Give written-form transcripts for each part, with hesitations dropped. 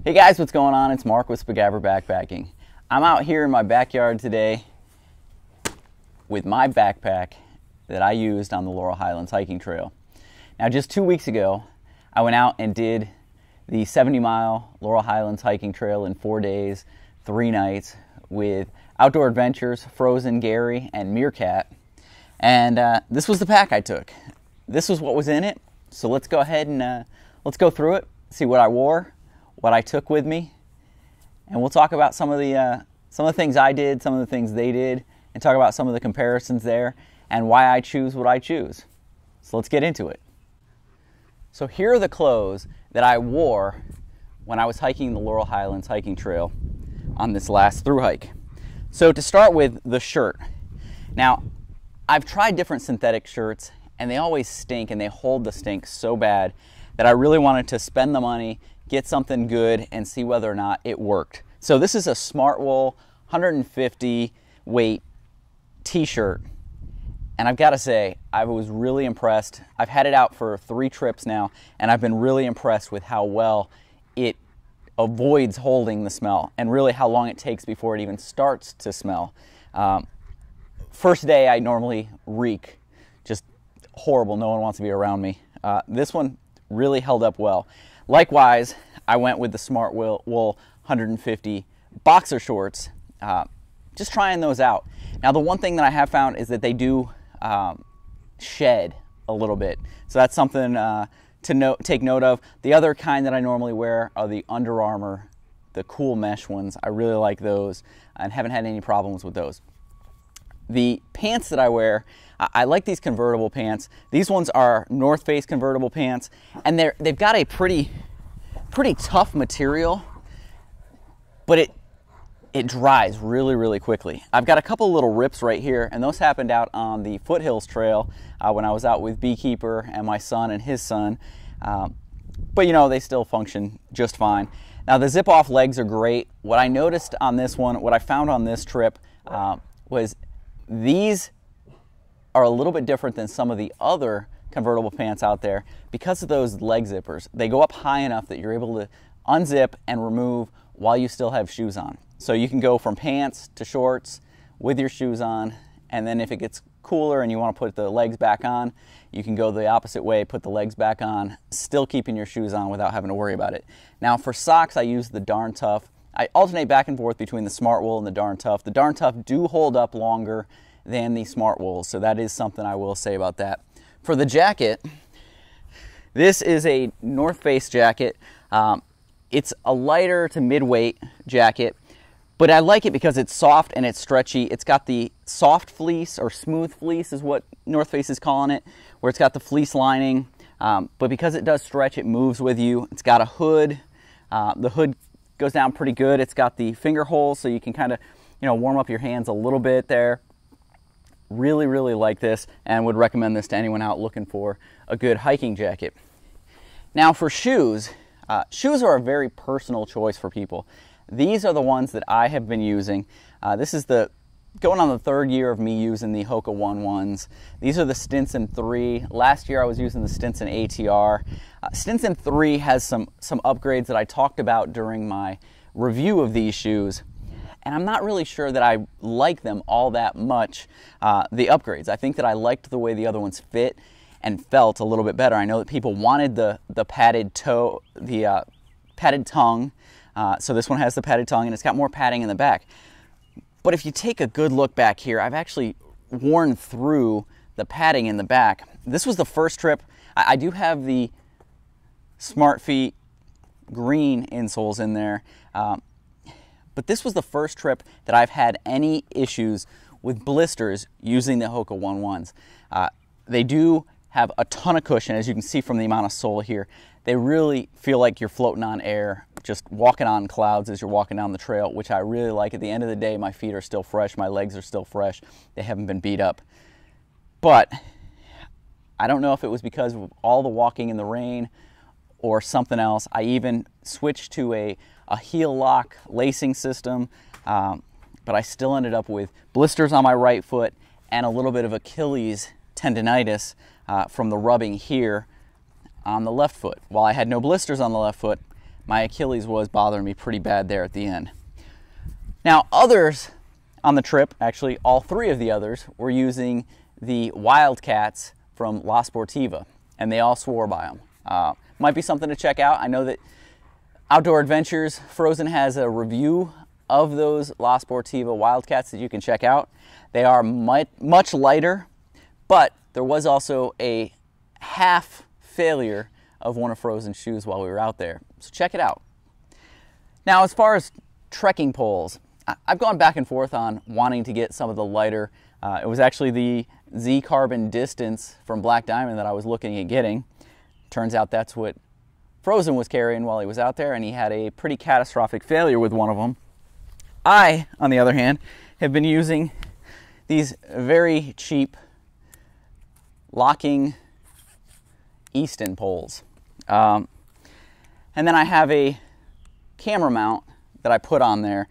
Hey guys, what's going on? It's Mark with Spiguyver Backpacking. I'm out here in my backyard today with my backpack that I used on the Laurel Highlands hiking trail. Now just 2 weeks ago, I went out and did the 70-mile Laurel Highlands hiking trail in 4 days, 3 nights with Outdoor Adventures, Frozen Gary, and Meerkat. And this was the pack I took. This was what was in it. So let's go ahead and let's go through it, see what I wore, what I took with me, and we'll talk about some of the things I did, some of the things they did, and talk about some of the comparisons there and why I choose what I choose. So let's get into it. So here are the clothes that I wore when I was hiking the Laurel Highlands hiking trail on this last thru hike. So to start with, the shirt. Now, I've tried different synthetic shirts and they always stink, and they hold the stink so bad that I really wanted to spend the money, get something good, and see whether or not it worked. So this is a Smartwool 150 weight t-shirt, and I've got to say, I was really impressed. I've had it out for 3 trips now, and I've been really impressed with how well it avoids holding the smell, and really how long it takes before it even starts to smell. First day I normally reek, just horrible, no one wants to be around me. This one really held up well. Likewise, I went with the Smartwool 150 boxer shorts, just trying those out. Now the one thing that I have found is that they do shed a little bit, so that's something to take note of. The other kind that I normally wear are the Under Armour, the cool mesh ones. I really like those and haven't had any problems with those. The pants that I wear, I like these convertible pants. These ones are North Face convertible pants, and they've got a pretty tough material, but it dries really quickly. I've got a couple little rips right here, and those happened out on the Foothills Trail when I was out with Beekeeper and my son and his son. But you know, they still function just fine. Now the zip-off legs are great. What I noticed on this one, what I found on this trip, was these are a little bit different than some of the other convertible pants out there because of those leg zippers. They go up high enough that you're able to unzip and remove while you still have shoes on. So you can go from pants to shorts with your shoes on, and then if it gets cooler and you want to put the legs back on, you can go the opposite way, put the legs back on, still keeping your shoes on without having to worry about it. Now for socks, I use the Darn Tough. I alternate back and forth between the Smartwool and the Darn Tough. The Darn Tough do hold up longer than the Smartwools, so that is something I will say about that. For the jacket, this is a North Face jacket. It's a lighter to mid-weight jacket, but I like it because it's soft and it's stretchy. It's got the soft fleece, or smooth fleece is what North Face is calling it, where it's got the fleece lining, but because it does stretch, it moves with you. It's got a hood. The hood goes down pretty good. It's got the finger holes so you can kind of, warm up your hands a little bit there. Really like this, and would recommend this to anyone out looking for a good hiking jacket. Now for shoes, shoes are a very personal choice for people. These are the ones that I have been using. This is going on the 3rd year of me using the Hoka 1-1s. These are the Stinson 3. Last year I was using the Stinson ATR. Stinson 3 has some upgrades that I talked about during my review of these shoes, and I'm not really sure that I like them all that much, the upgrades. I think that I liked the way the other ones fit and felt a little bit better. I know that people wanted the padded toe, the padded tongue, so this one has the padded tongue, and it's got more padding in the back. But if you take a good look back here, I've actually worn through the padding in the back. This was the first trip. I do have the Smart Feet green insoles in there, but this was the first trip that I've had any issues with blisters using the Hoka 1-1s. They do have a ton of cushion, as you can see from the amount of sole here. They really feel like you're floating on air, just walking on clouds as you're walking down the trail, which I really like. At the end of the day, my feet are still fresh, my legs are still fresh, they haven't been beat up. But I don't know if it was because of all the walking in the rain or something else. I even switched to a heel lock lacing system, but I still ended up with blisters on my right foot and a little bit of Achilles tendonitis from the rubbing here on the left foot. While I had no blisters on the left foot, my Achilles was bothering me pretty bad there at the end. Now others on the trip, actually all three of the others, were using the Wildcats from La Sportiva, and they all swore by them. Might be something to check out. I know that Outdoor Adventures Frozen has a review of those La Sportiva Wildcats that you can check out. They are much lighter, but there was also a half failure of one of Frozen's shoes while we were out there, so check it out. Now, as far as trekking poles, I've gone back and forth on wanting to get some of the lighter. It was actually the Z Carbon Distance from Black Diamond that I was looking at getting. Turns out that's what Frozen was carrying while he was out there, and he had a pretty catastrophic failure with one of them. I, on the other hand, have been using these very cheap locking Easton poles. And then I have a camera mount that I put on there.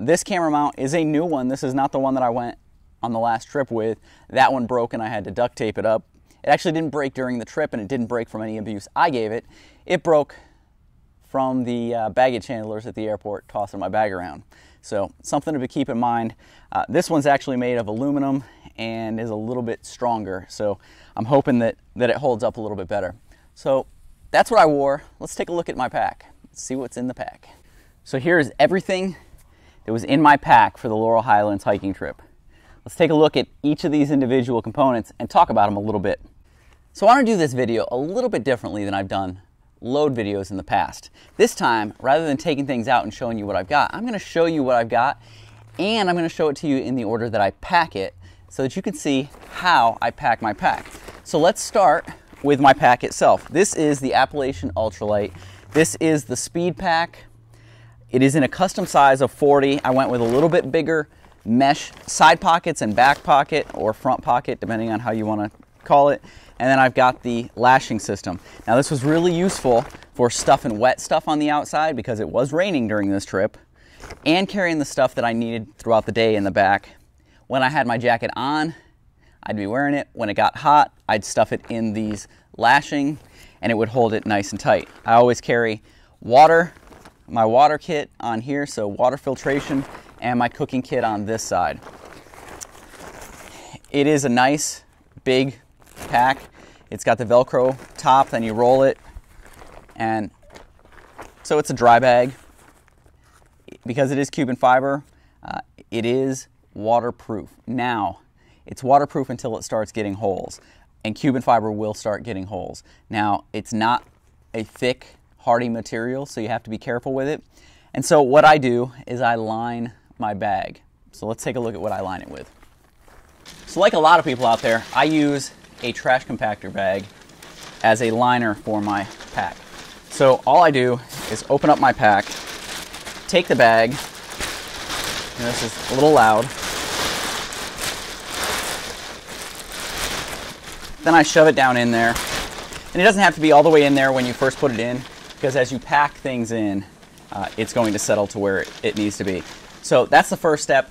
This camera mount is a new one. This is not the one that I went on the last trip with. That one broke and I had to duct tape it up. It actually didn't break during the trip, and it didn't break from any abuse I gave it. It broke from the baggage handlers at the airport tossing my bag around. So something to keep in mind. This one's actually made of aluminum and is a little bit stronger, so I'm hoping that it holds up a little bit better. So that's what I wore. Let's take a look at my pack. Let's see what's in the pack. So here's everything that was in my pack for the Laurel Highlands hiking trip. Let's take a look at each of these individual components and talk about them a little bit. So I want to do this video a little bit differently than I've done load videos in the past. This time, rather than taking things out and showing you what I've got, I'm going to show you what I've got, and I'm going to show it to you in the order that I pack it so that you can see how I pack my pack. So let's start with my pack itself. This is the Appalachian Ultralight. This is the Speed Pack. It is in a custom size of 40. I went with a little bit bigger mesh side pockets and back pocket, or front pocket, depending on how you want to call it. And then I've got the lashing system. Now this was really useful for stuffing wet stuff on the outside because it was raining during this trip, and carrying the stuff that I needed throughout the day in the back. When I had my jacket on, I'd be wearing it. When it got hot, I'd stuff it in these lashing and it would hold it nice and tight. I always carry water, my water kit on here, so water filtration, and my cooking kit on this side. It is a nice big pack. It's got the Velcro top, then you roll it, and so it's a dry bag. Because it is Cuben fiber, it is waterproof. Now, it's waterproof until it starts getting holes, and Cuben fiber will start getting holes. Now, it's not a thick, hardy material, so you have to be careful with it. And so what I do is I line my bag. So let's take a look at what I line it with. So like a lot of people out there, I use a trash compactor bag as a liner for my pack. So all I do is open up my pack, take the bag, and this is a little loud, then I shove it down in there. And it doesn't have to be all the way in there when you first put it in, because as you pack things in, it's going to settle to where it needs to be. So that's the first step.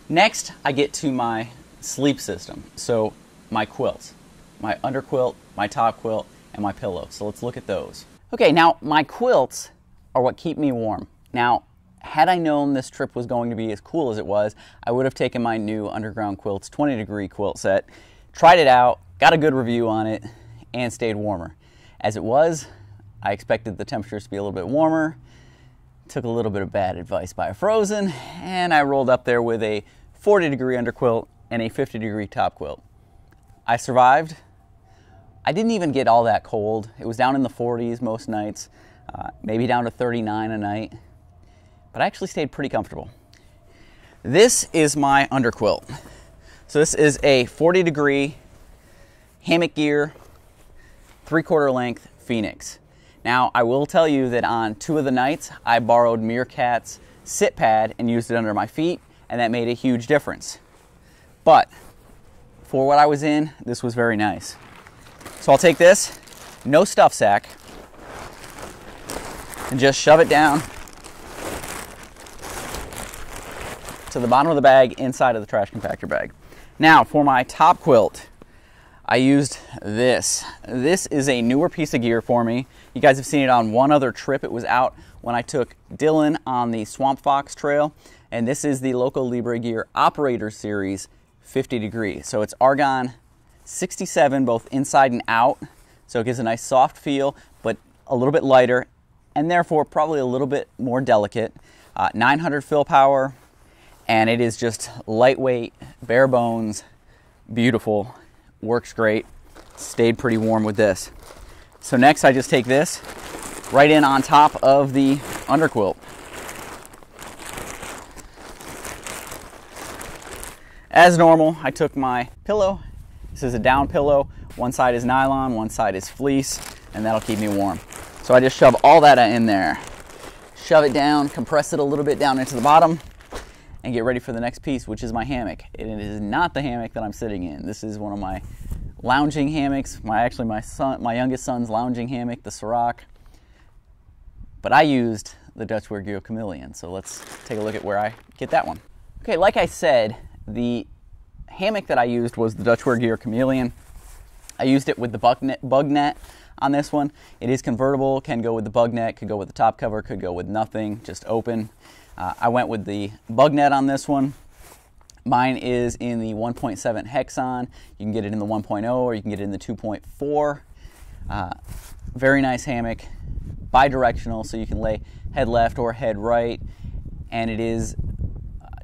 Next, I get to my sleep system. So my quilts, my underquilt, my top quilt, and my pillow. So let's look at those. Okay, now my quilts are what keep me warm. Now, had I known this trip was going to be as cool as it was, I would have taken my new Underground Quilts 20-degree quilt set, tried it out, got a good review on it, and stayed warmer. As it was, I expected the temperatures to be a little bit warmer, took a little bit of bad advice by Frozen, and I rolled up there with a 40-degree underquilt and a 50-degree top quilt. I survived. I didn't even get all that cold. It was down in the 40s most nights, maybe down to 39 a night, but I actually stayed pretty comfortable. This is my underquilt. So this is a 40-degree hammock gear, 3/4 length Phoenix. Now, I will tell you that on 2 of the nights, I borrowed Meerkat's sit pad and used it under my feet, and that made a huge difference. But for what I was in, this was very nice. So I'll take this, no stuff sack, and just shove it down to the bottom of the bag inside of the trash compactor bag. Now, for my top quilt, I used this. This is a newer piece of gear for me. You guys have seen it on one other trip. It was out when I took Dylan on the Swamp Fox Trail, and this is the Loco Libre Gear Operator Series 50 degree. So it's Argon 67 both inside and out, so it gives a nice soft feel, but a little bit lighter, and therefore probably a little bit more delicate. 900 fill power, and it is just lightweight, bare bones, beautiful, works great. Stayed pretty warm with this. So next I just take this right in on top of the underquilt. As normal, I took my pillow. This is a down pillow. One side is nylon, one side is fleece, and that'll keep me warm. So I just shove all that in there. Shove it down, compress it a little bit down into the bottom, and get ready for the next piece, which is my hammock. And it is not the hammock that I'm sitting in. This is one of my lounging hammocks. My youngest son's lounging hammock, the Ciroc. But I used the Dutch Wear Gear Chameleon. So let's take a look at where I get that one. Okay, like I said, the hammock that I used was the Dutch Wear Gear Chameleon. I used it with the bug net on this one. It is convertible, can go with the bug net, could go with the top cover, could go with nothing, just open. I went with the bug net on this one. Mine is in the 1.7 Hexon. You can get it in the 1.0 or you can get it in the 2.4. Very nice hammock, bi-directional, so you can lay head left or head right, and it is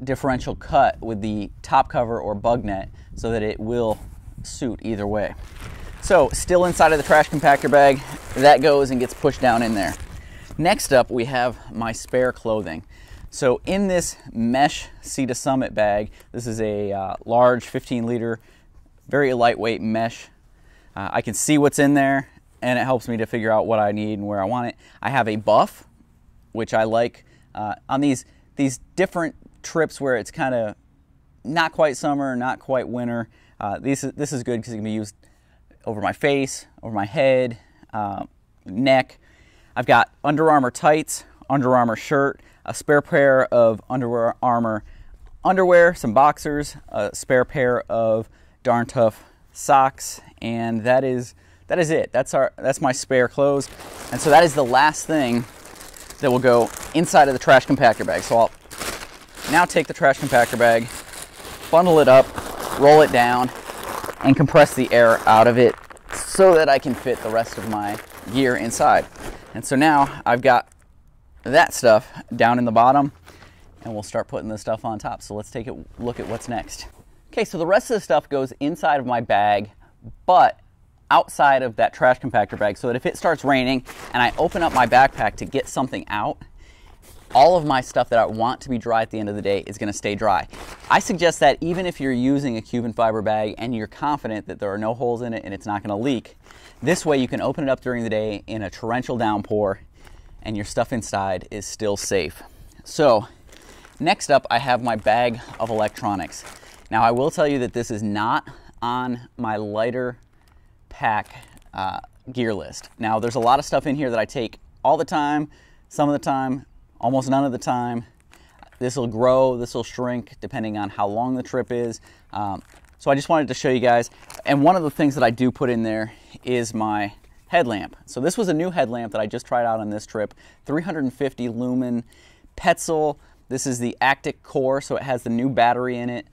differential cut with the top cover or bug net so that it will suit either way. So still inside of the trash compactor bag, that goes and gets pushed down in there. Next up we have my spare clothing. So in this mesh Sea to Summit bag, this is a large 15-liter, very lightweight mesh. I can see what's in there, and it helps me to figure out what I need and where I want it. I have a buff, which I like on these different trips where it's kind of not quite summer, not quite winter. This is good because it can be used over my face, over my head, neck. I've got Under Armour tights, Under Armour shirt, a spare pair of Under Armour underwear, some boxers, a spare pair of Darn Tough socks, and that is it. That's my spare clothes. And so that is the last thing that will go inside of the trash compactor bag. So I'll now take the trash compactor bag, bundle it up, roll it down, and compress the air out of it so that I can fit the rest of my gear inside. And so now I've got that stuff down in the bottom, and we'll start putting the stuff on top. So let's take a look at what's next. Okay, so the rest of the stuff goes inside of my bag, but outside of that trash compactor bag, so that if it starts raining and I open up my backpack to get something out, all of my stuff that I want to be dry at the end of the day is going to stay dry. I suggest that even if you're using a Cuben fiber bag and you're confident that there are no holes in it and it's not going to leak, this way you can open it up during the day in a torrential downpour and your stuff inside is still safe. So next up I have my bag of electronics. Now I will tell you that this is not on my lighter pack gear list. Now there's a lot of stuff in here that I take all the time, some of the time, almost none of the time. This will grow, this will shrink depending on how long the trip is. So I just wanted to show you guys. And one of the things that I do put in there is my headlamp. So this was a new headlamp that I just tried out on this trip. 350 lumen Petzl. This is the Actic Core, so it has the new battery in it.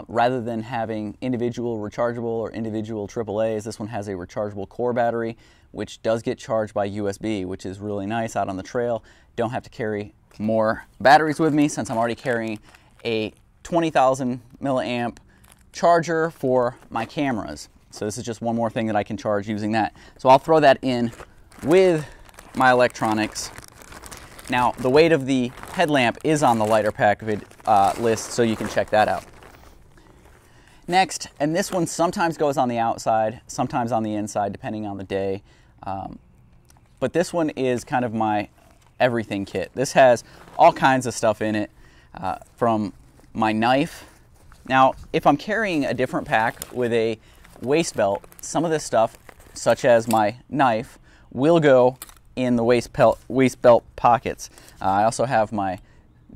Rather than having individual rechargeable or individual AAAs, this one has a rechargeable core battery, which does get charged by USB, which is really nice out on the trail. Don't have to carry more batteries with me since I'm already carrying a 20,000 milliamp charger for my cameras. So this is just one more thing that I can charge using that. So I'll throw that in with my electronics. Now the weight of the headlamp is on the lighter pack list, so you can check that out. Next, and this one sometimes goes on the outside, sometimes on the inside, depending on the day. But this one is kind of my everything kit. This has all kinds of stuff in it, from my knife. Now, if I'm carrying a different pack with a waist belt, some of this stuff, such as my knife, will go in the waist belt pockets. I also have my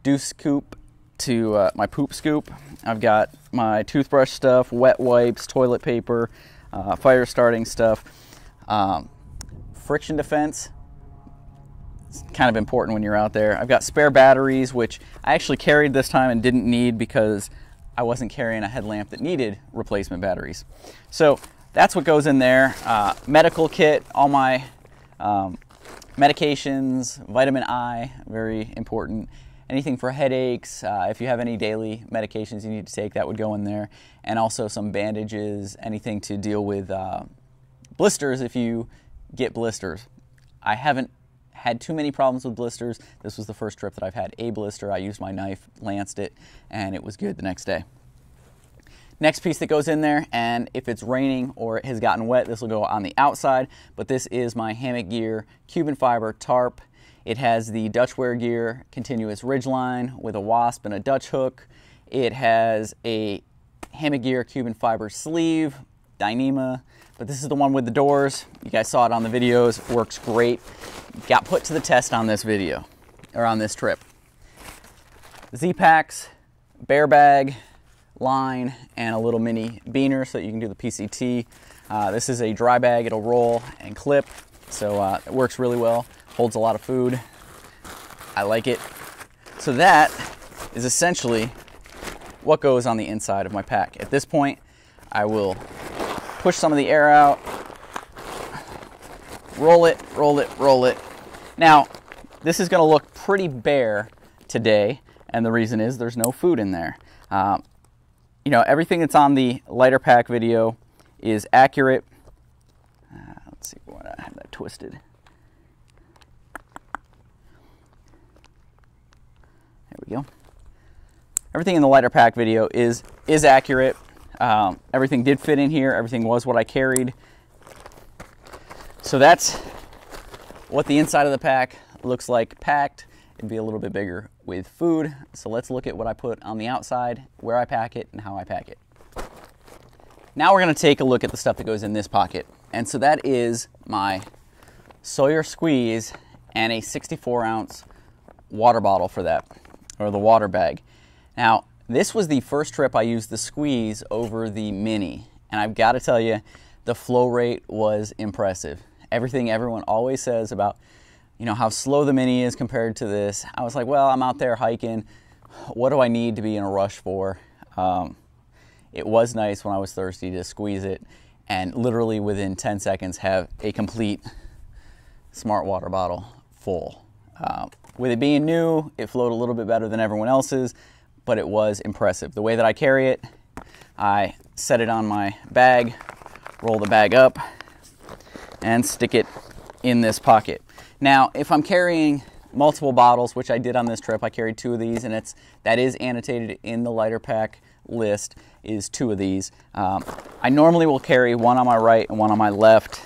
deuce scoop to my poop scoop. I've got my toothbrush stuff, wet wipes, toilet paper, fire starting stuff, friction defense. It's kind of important when you're out there. I've got spare batteries, which I actually carried this time and didn't need because I wasn't carrying a headlamp that needed replacement batteries. So that's what goes in there. Medical kit, all my medications, vitamin I, very important. Anything for headaches, if you have any daily medications you need to take, that would go in there. And also some bandages, anything to deal with blisters if you get blisters. I haven't had too many problems with blisters. This was the first trip that I've had a blister. I used my knife, lanced it, and it was good the next day. Next piece that goes in there, and if it's raining or it has gotten wet, this will go on the outside, but this is my hammock gear Cuban fiber tarp. It has the Dutch wear gear continuous ridgeline with a wasp and a Dutch hook. It has a hammock gear Cuban fiber sleeve, Dyneema, but this is the one with the doors. You guys saw it on the videos, works great. Got put to the test on this video, or on this trip. Z-packs, bear bag, line, and a little mini beaner so that you can do the PCT. This is a dry bag, it'll roll and clip, so it works really well, holds a lot of food. I like it. So that is essentially what goes on the inside of my pack. At this point, I will push some of the air out, roll it, roll it, roll it. Now, this is gonna look pretty bare today, and the reason is there's no food in there. You know, everything that's on the lighter pack video is accurate. Let's see, why I have that twisted. There we go. Everything in the lighter pack video is accurate. Everything did fit in here. Everything was what I carried. So that's what the inside of the pack looks like packed. It'd be a little bit bigger with food. So let's look at what I put on the outside, where I pack it, and how I pack it. Now we're gonna take a look at the stuff that goes in this pocket. And so that is my Sawyer squeeze and a 64-ounce water bottle for that, or the water bag. Now, this was the first trip I used the squeeze over the mini. And I've gotta tell you, the flow rate was impressive. Everything everyone always says about, you know, how slow the mini is compared to this. I was like, well, I'm out there hiking. What do I need to be in a rush for? It was nice when I was thirsty to squeeze it and literally within 10 seconds have a complete smart water bottle full. With it being new, it flowed a little bit better than everyone else's, but it was impressive. The way that I carry it, I set it on my bag, roll the bag up, and stick it in this pocket. Now, if I'm carrying multiple bottles, which I did on this trip, I carried 2 of these, and that is annotated in the lighter pack list, is 2 of these. I normally will carry one on my right and one on my left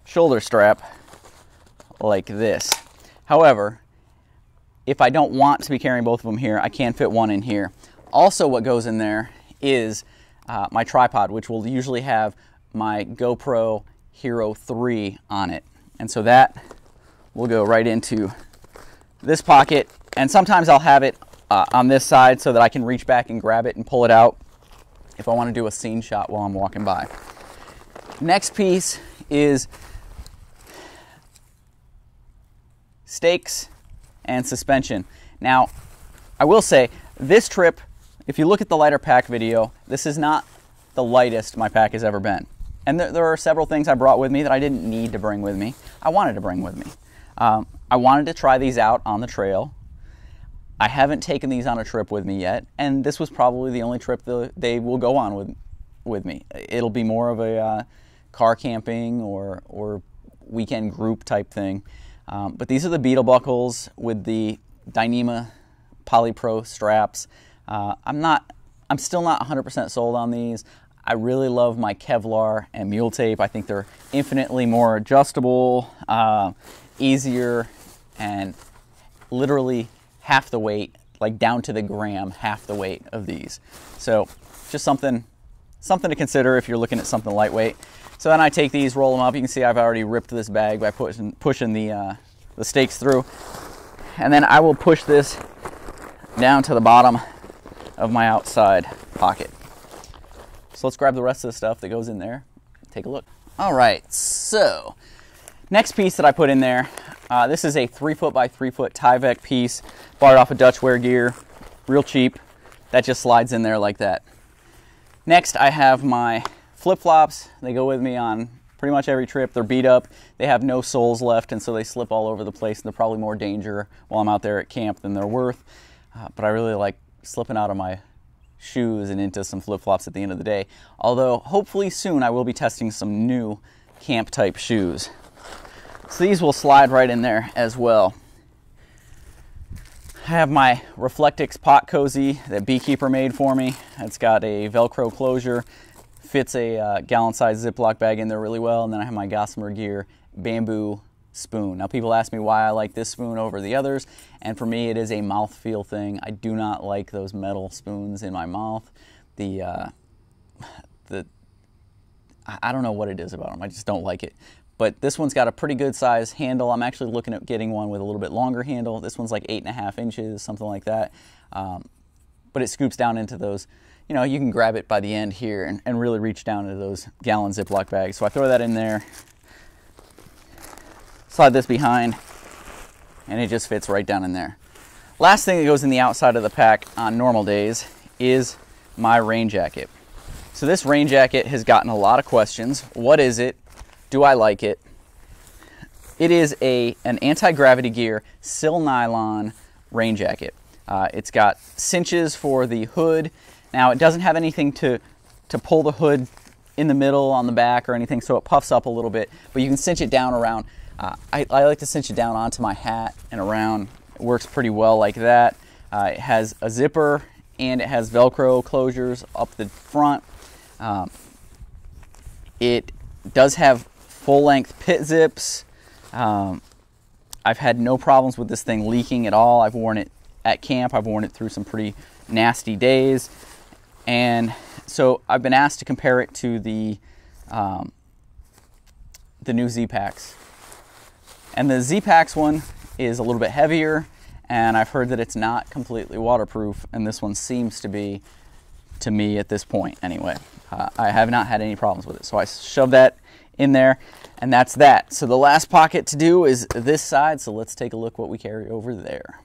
shoulder strap like this. However, if I don't want to be carrying both of them here, I can fit one in here. Also, what goes in there is my tripod, which will usually have my GoPro Hero 3 on it. And so that will go right into this pocket. And sometimes I'll have it on this side so that I can reach back and grab it and pull it out if I want to do a scene shot while I'm walking by. Next piece is stakes and suspension. Now, I will say, this trip, if you look at the lighter pack video, this is not the lightest my pack has ever been. And there are several things I brought with me that I didn't need to bring with me. I wanted to bring with me. I wanted to try these out on the trail. I haven't taken these on a trip with me yet, and this was probably the only trip that they will go on with me. It'll be more of a car camping or weekend group type thing. But these are the beetle buckles with the Dyneema Polypro straps. I'm still not 100% sold on these. I really love my Kevlar and mule tape. I think they're infinitely more adjustable, easier, and literally half the weight, like down to the gram, half the weight of these. So just something to consider if you're looking at something lightweight. So then I take these, roll them up. You can see I've already ripped this bag by pushing the stakes through. And then I will push this down to the bottom of my outside pocket. So let's grab the rest of the stuff that goes in there. Take a look. All right, so Next piece that I put in there, this is a 3 foot by 3 foot Tyvek piece, bought it off of Dutch Wear Gear, real cheap. That just slides in there like that. Next, I have my flip-flops. They go with me on pretty much every trip. They're beat up. They have no soles left, and so they slip all over the place, and they're probably more danger while I'm out there at camp than they're worth. But I really like slipping out of my shoes and into some flip-flops at the end of the day. Although, hopefully soon, I will be testing some new camp-type shoes. So these will slide right in there as well. I have my Reflectix pot cozy that Beekeeper made for me. It's got a Velcro closure, fits a gallon-sized Ziploc bag in there really well, and then I have my Gossamer Gear bamboo spoon. Now people ask me why I like this spoon over the others, and for me it is a mouthfeel thing. I do not like those metal spoons in my mouth. I don't know what it is about them, I just don't like it. But this one's got a pretty good size handle. I'm actually looking at getting one with a little bit longer handle. This one's like 8.5 inches, something like that. But it scoops down into those, you know, you can grab it by the end here and really reach down into those gallon Ziploc bags. So I throw that in there, slide this behind, and it just fits right down in there. Last thing that goes in the outside of the pack on normal days is my rain jacket. So this rain jacket has gotten a lot of questions. What is it? Do I like it? It is an anti-gravity gear sil nylon rain jacket. It's got cinches for the hood. Now it doesn't have anything to pull the hood in the middle on the back or anything, so it puffs up a little bit, but you can cinch it down around. I like to cinch it down onto my hat and around. It works pretty well like that. It has a zipper and it has Velcro closures up the front. It does have full-length pit zips. I've had no problems with this thing leaking at all. I've worn it at camp. I've worn it through some pretty nasty days. And so I've been asked to compare it to the new Z-Packs. And the Z-Packs one is a little bit heavier, and I've heard that it's not completely waterproof, and this one seems to be, to me at this point anyway. I have not had any problems with it. So I shoved that in there, and that's that. So the last pocket to do is this side, so let's take a look what we carry over there.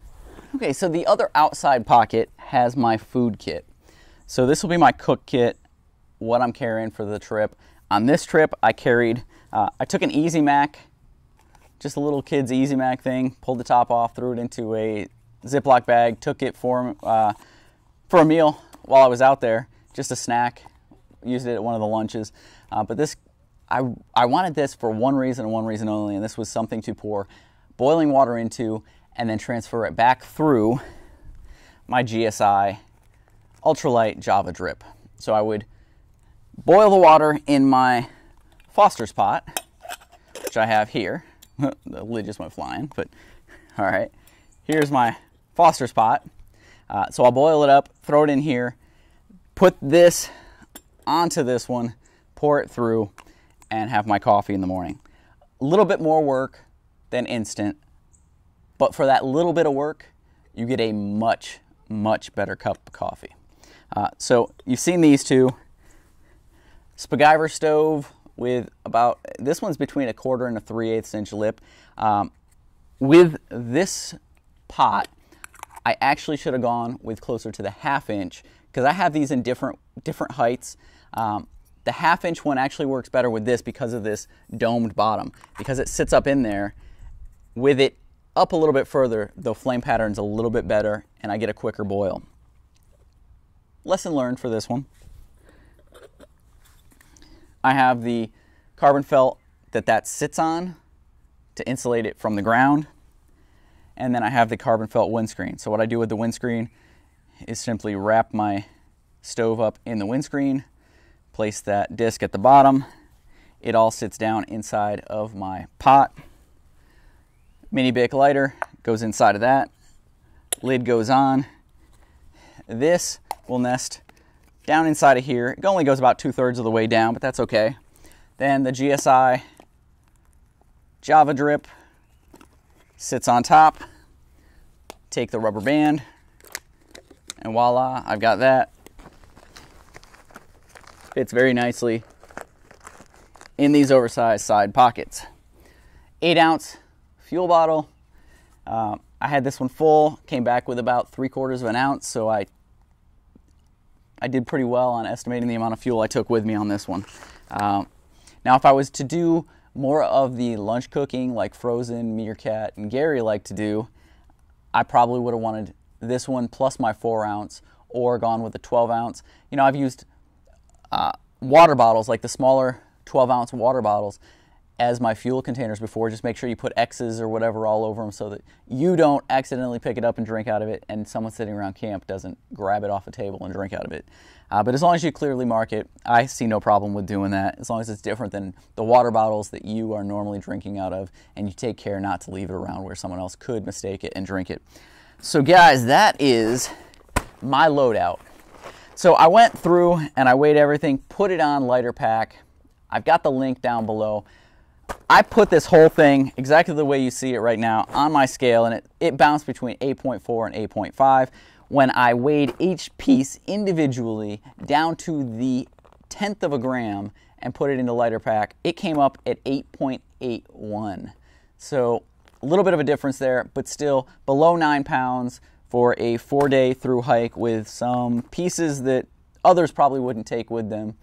Okay, so the other outside pocket has my food kit. So this will be my cook kit, what I'm carrying for the trip. On this trip, I carried, I took an Easy Mac, just a little kid's Easy Mac thing, pulled the top off, threw it into a Ziploc bag, took it for a meal while I was out there, just a snack, used it at one of the lunches. But this, I wanted this for one reason and one reason only, and this was something to pour boiling water into and then transfer it back through my GSI ultralight Java drip. So I would boil the water in my Foster's pot, which I have here. The lid just went flying, but all right. Here's my Foster's pot. So I'll boil it up, throw it in here, put this onto this one, pour it through, and have my coffee in the morning. A little bit more work than instant, but for that little bit of work, you get a much, much better cup of coffee. So you've seen these two. Spiguyver stove with about, this one's between a 1/4 and a 3/8 inch lip. With this pot, I actually should have gone with closer to the 1/2 inch because I have these in different heights. The 1/2 inch one actually works better with this because of this domed bottom. Because it sits up in there, with it up a little bit further, the flame pattern's a little bit better and I get a quicker boil. Lesson learned for this one. I have the carbon felt that sits on to insulate it from the ground. And then I have the carbon felt windscreen. So what I do with the windscreen is simply wrap my stove up in the windscreen, place that disc at the bottom. It all sits down inside of my pot. Mini Bic lighter goes inside of that. Lid goes on. This will nest down inside of here. It only goes about 2/3 of the way down, but that's okay. Then the GSI Java drip sits on top. Take the rubber band, and voila, I've got that. Fits very nicely in these oversized side pockets. 8-ounce fuel bottle. I had this one full, came back with about 3/4 of an ounce, so I did pretty well on estimating the amount of fuel I took with me on this one. Now, if I was to do more of the lunch cooking like Frozen, Meerkat, and Gary like to do, I probably would have wanted this one plus my 4-ounce or gone with a 12-ounce. You know, I've used water bottles, like the smaller 12-ounce water bottles, as my fuel containers before. Just make sure you put X's or whatever all over them so that you don't accidentally pick it up and drink out of it, and someone sitting around camp doesn't grab it off a table and drink out of it. But as long as you clearly mark it, I see no problem with doing that, as long as it's different than the water bottles that you are normally drinking out of, and you take care not to leave it around where someone else could mistake it and drink it. So guys, that is my loadout. So I went through and I weighed everything, put it on Lighter Pack. I've got the link down below. I put this whole thing exactly the way you see it right now on my scale, and it bounced between 8.4 and 8.5. When I weighed each piece individually down to the 1/10 of a gram and put it into Lighter Pack, it came up at 8.81. So a little bit of a difference there, but still below 9 pounds for a 4-day through hike with some pieces that others probably wouldn't take with them.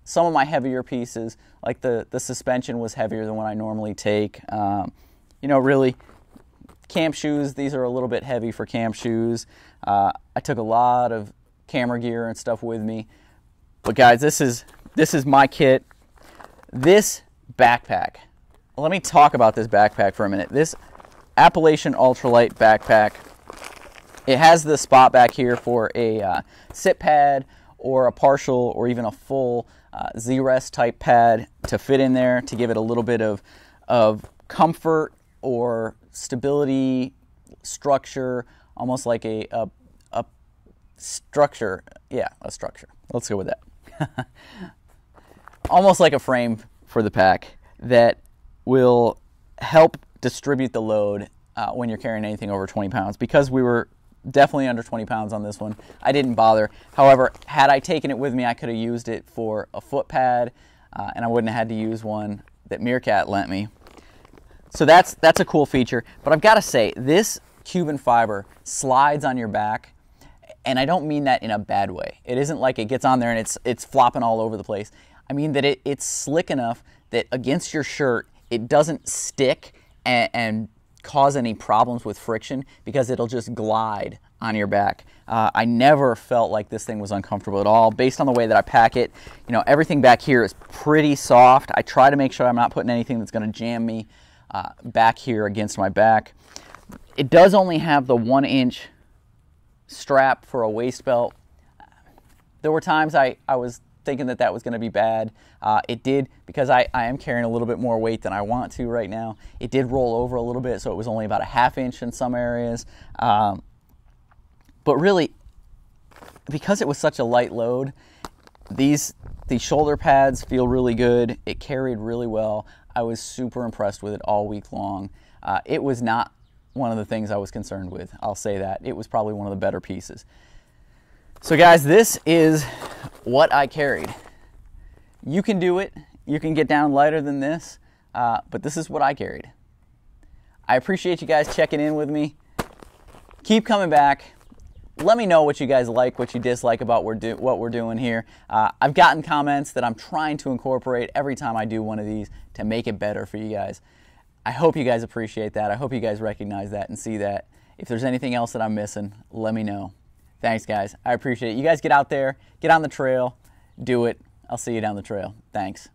Some of my heavier pieces, like the suspension, was heavier than what I normally take. You know, really, camp shoes, these are a little bit heavy for camp shoes. I took a lot of camera gear and stuff with me. But guys, this is my kit. This backpack, let me talk about this backpack for a minute. This Appalachian Ultralight backpack, it has the spot back here for a sit pad or a partial or even a full Z-Rest type pad to fit in there to give it a little bit of comfort or stability, structure, almost like a structure. Yeah, a structure. Let's go with that. Almost like a frame for the pack that will help distribute the load when you're carrying anything over 20 pounds. Because we were definitely under 20 pounds on this one, I didn't bother. However, had I taken it with me, I could have used it for a foot pad, and I wouldn't have had to use one that Meerkat lent me. So that's a cool feature. But I've got to say, this Cuban fiber slides on your back, and I don't mean that in a bad way. It isn't like it gets on there and it's flopping all over the place. I mean that it's slick enough that against your shirt, it doesn't stick and cause any problems with friction, because it'll just glide on your back. I never felt like this thing was uncomfortable at all. Based on the way that I pack it, you know, everything back here is pretty soft. I try to make sure I'm not putting anything that's going to jam me back here against my back. It does only have the 1-inch strap for a waist belt. There were times I was thinking that was going to be bad. It did, because I am carrying a little bit more weight than I want to right now. It did roll over a little bit, so it was only about a 1/2 inch in some areas. But really, because it was such a light load, these shoulder pads feel really good. It carried really well. I was super impressed with it all week long. It was not one of the things I was concerned with, I'll say that. It was probably one of the better pieces. So guys, this is what I carried. You can do it. You can get down lighter than this, but this is what I carried. I appreciate you guys checking in with me. Keep coming back. Let me know what you guys like, what you dislike about what we're doing here. I've gotten comments that I'm trying to incorporate every time I do one of these to make it better for you guys. I hope you guys appreciate that. I hope you guys recognize that and see that. If there's anything else that I'm missing, let me know. Thanks, guys. I appreciate it. You guys get out there, get on the trail, do it. I'll see you down the trail. Thanks.